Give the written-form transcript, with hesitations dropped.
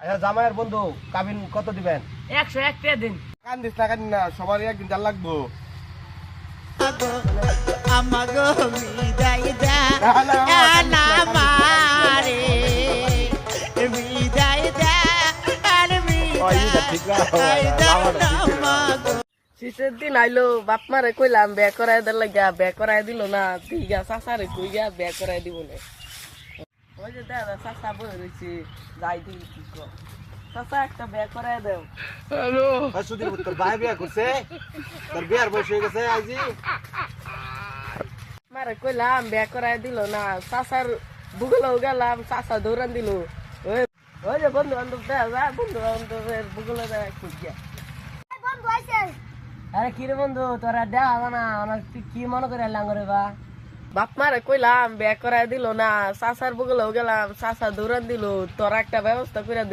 আচ্ছা জামাইয়ের বন্ধু কাবিন কত দিবেন? 101 টাকা দিন। কান্দিস না কান্দিস না, সবারই একদিন জাল লাগবো। আমাগো বিদায় দা না, না মারে বিদায় দা আর ঠিক না, বিদায় দাও না মাগো। শীতের দিন আইলো বাপ মারে কইলাম বে করাই দিল লাগা, বে করাই দিল না। দিগা চাচারে কই গা বে করাই দিব না। ওই যে দাদা চাচা বই রয়েছে, যাই দিই কি কর। চাচা একটা বে করাই দেও। সুধীর তোর ভাই বিয়া করছে, তোর বিয়ার বয়স হয়ে গেছে আজি। মারে কইলাম বে করাই দিল না, চাচার বুগলেও গেলাম, চাচা দৌড়ান দিল। ওই যে বন্ধু বান্ধব দেখা, বন্ধু বান্ধবের বুগলে দেয় খুঁজ গিয়া। আরে কি রে বন্ধু, তোরা দেখা না তুই কি মনে করে লাঙ্গরে বা? বাপ মারে কইলাম বে করাই দিল না, চাচার বুগলেও গেলাম, চাচা দৌড়ান দিল। তোরা একটা ব্যবস্থা করে দে।